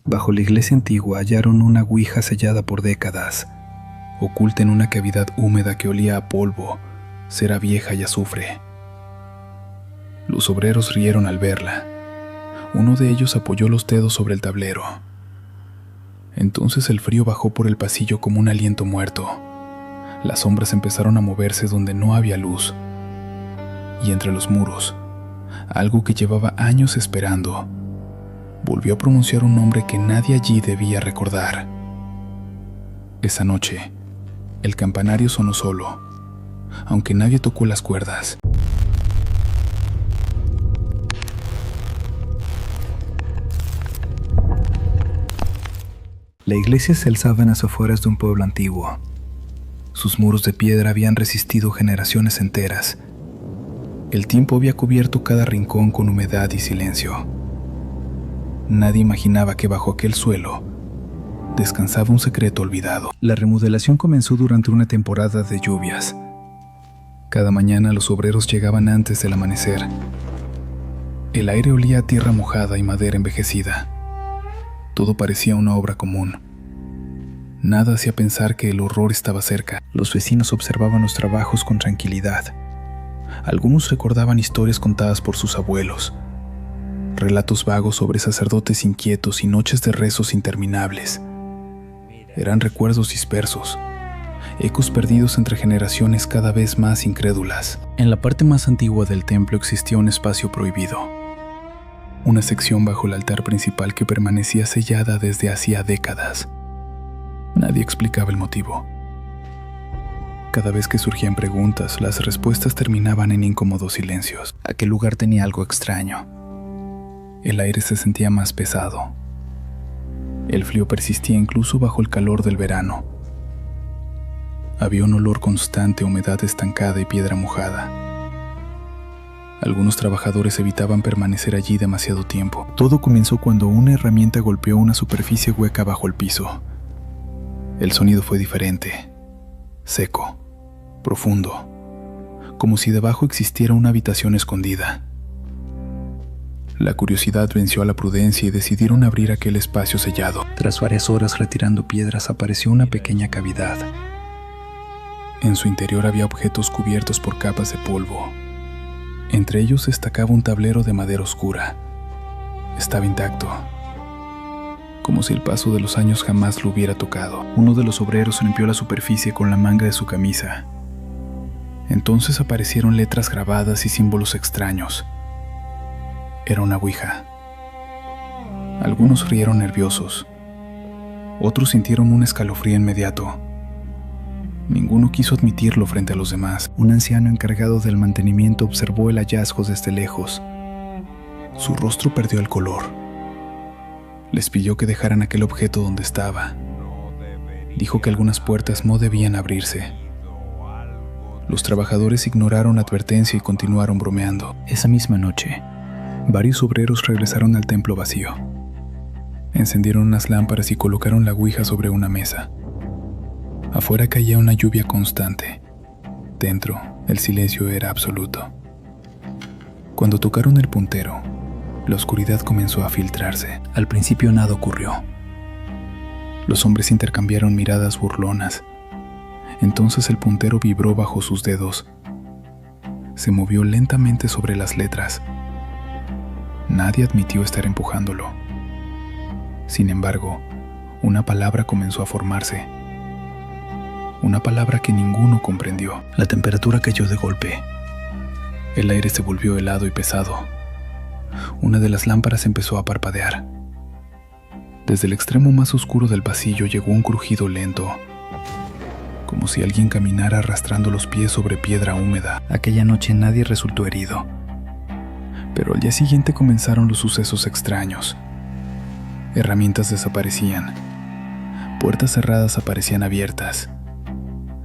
Bajo la iglesia antigua hallaron una ouija sellada por décadas, oculta en una cavidad húmeda que olía a polvo, cera vieja y azufre. Los obreros rieron al verla. Uno de ellos apoyó los dedos sobre el tablero. Entonces el frío bajó por el pasillo como un aliento muerto. Las sombras empezaron a moverse donde no había luz. Y entre los muros, algo que llevaba años esperando, volvió a pronunciar un nombre que nadie allí debía recordar. Esa noche, el campanario sonó solo, aunque nadie tocó las cuerdas. La iglesia se alzaba en las afueras de un pueblo antiguo. Sus muros de piedra habían resistido generaciones enteras. El tiempo había cubierto cada rincón con humedad y silencio. Nadie imaginaba que bajo aquel suelo descansaba un secreto olvidado. La remodelación comenzó durante una temporada de lluvias. Cada mañana los obreros llegaban antes del amanecer. El aire olía a tierra mojada y madera envejecida. Todo parecía una obra común. Nada hacía pensar que el horror estaba cerca. Los vecinos observaban los trabajos con tranquilidad. Algunos recordaban historias contadas por sus abuelos, relatos vagos sobre sacerdotes inquietos y noches de rezos interminables. Eran recuerdos dispersos, ecos perdidos entre generaciones cada vez más incrédulas. En la parte más antigua del templo existía un espacio prohibido, una sección bajo el altar principal que permanecía sellada desde hacía décadas. Nadie explicaba el motivo. Cada vez que surgían preguntas, las respuestas terminaban en incómodos silencios. Aquel lugar tenía algo extraño. El aire se sentía más pesado. El frío persistía incluso bajo el calor del verano. Había un olor constante, humedad estancada y piedra mojada. Algunos trabajadores evitaban permanecer allí demasiado tiempo. Todo comenzó cuando una herramienta golpeó una superficie hueca bajo el piso. El sonido fue diferente, seco, profundo, como si debajo existiera una habitación escondida. La curiosidad venció a la prudencia y decidieron abrir aquel espacio sellado. Tras varias horas retirando piedras, apareció una pequeña cavidad. En su interior había objetos cubiertos por capas de polvo. Entre ellos destacaba un tablero de madera oscura. Estaba intacto, como si el paso de los años jamás lo hubiera tocado. Uno de los obreros limpió la superficie con la manga de su camisa. Entonces aparecieron letras grabadas y símbolos extraños. Era una ouija. Algunos rieron nerviosos. Otros sintieron un escalofrío inmediato. Ninguno quiso admitirlo frente a los demás. Un anciano encargado del mantenimiento observó el hallazgo desde lejos. Su rostro perdió el color. Les pidió que dejaran aquel objeto donde estaba. Dijo que algunas puertas no debían abrirse. Los trabajadores ignoraron la advertencia y continuaron bromeando. Esa misma noche, varios obreros regresaron al templo vacío. Encendieron unas lámparas y colocaron la ouija sobre una mesa. Afuera caía una lluvia constante. Dentro, el silencio era absoluto. Cuando tocaron el puntero, la oscuridad comenzó a filtrarse. Al principio nada ocurrió. Los hombres intercambiaron miradas burlonas. Entonces el puntero vibró bajo sus dedos. Se movió lentamente sobre las letras. Nadie admitió estar empujándolo. Sin embargo, una palabra comenzó a formarse. Una palabra que ninguno comprendió. La temperatura cayó de golpe. El aire se volvió helado y pesado. Una de las lámparas empezó a parpadear. Desde el extremo más oscuro del pasillo llegó un crujido lento, como si alguien caminara arrastrando los pies sobre piedra húmeda. Aquella noche nadie resultó herido. Pero al día siguiente comenzaron los sucesos extraños. Herramientas desaparecían. Puertas cerradas aparecían abiertas.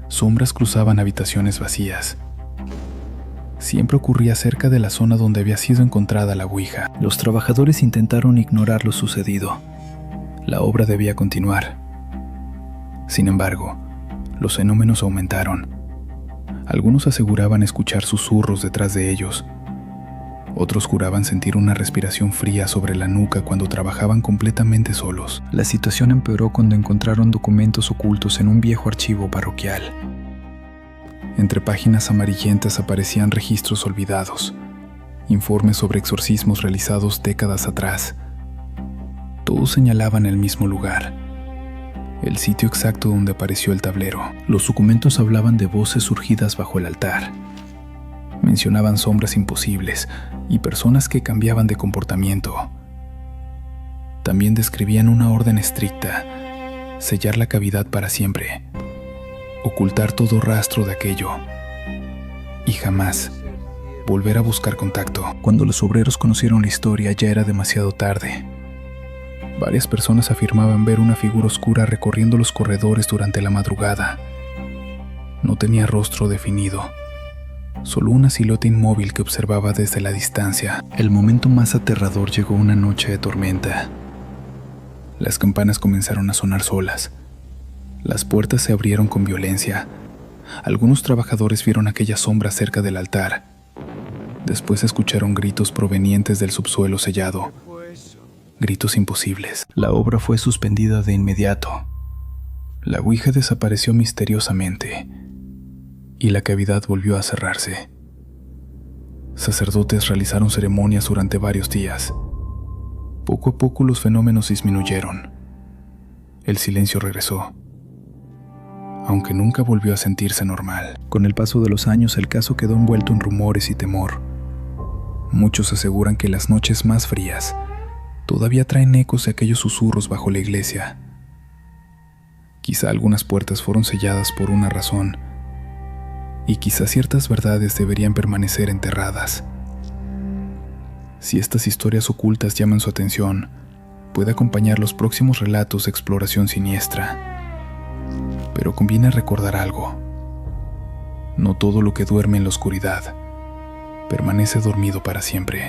Sombras cruzaban habitaciones vacías. Siempre ocurría cerca de la zona donde había sido encontrada la ouija. Los trabajadores intentaron ignorar lo sucedido. La obra debía continuar. Sin embargo, los fenómenos aumentaron. Algunos aseguraban escuchar susurros detrás de ellos. Otros juraban sentir una respiración fría sobre la nuca cuando trabajaban completamente solos. La situación empeoró cuando encontraron documentos ocultos en un viejo archivo parroquial. Entre páginas amarillentas aparecían registros olvidados, informes sobre exorcismos realizados décadas atrás. Todos señalaban el mismo lugar, el sitio exacto donde apareció el tablero. Los documentos hablaban de voces surgidas bajo el altar. Mencionaban sombras imposibles y personas que cambiaban de comportamiento. También describían una orden estricta: sellar la cavidad para siempre, ocultar todo rastro de aquello y jamás volver a buscar contacto. Cuando los obreros conocieron la historia, ya era demasiado tarde. Varias personas afirmaban ver una figura oscura recorriendo los corredores durante la madrugada. No tenía rostro definido, solo una silueta inmóvil que observaba desde la distancia. El momento más aterrador llegó una noche de tormenta. Las campanas comenzaron a sonar solas. Las puertas se abrieron con violencia. Algunos trabajadores vieron aquella sombra cerca del altar. Después escucharon gritos provenientes del subsuelo sellado. Gritos imposibles. La obra fue suspendida de inmediato. La ouija desapareció misteriosamente y la cavidad volvió a cerrarse. Sacerdotes realizaron ceremonias durante varios días. Poco a poco los fenómenos disminuyeron. El silencio regresó, aunque nunca volvió a sentirse normal. Con el paso de los años, el caso quedó envuelto en rumores y temor. Muchos aseguran que las noches más frías todavía traen ecos de aquellos susurros bajo la iglesia. Quizá algunas puertas fueron selladas por una razón, y quizá ciertas verdades deberían permanecer enterradas. Si estas historias ocultas llaman su atención, puede acompañar los próximos relatos de exploración siniestra. Pero conviene recordar algo: no todo lo que duerme en la oscuridad permanece dormido para siempre.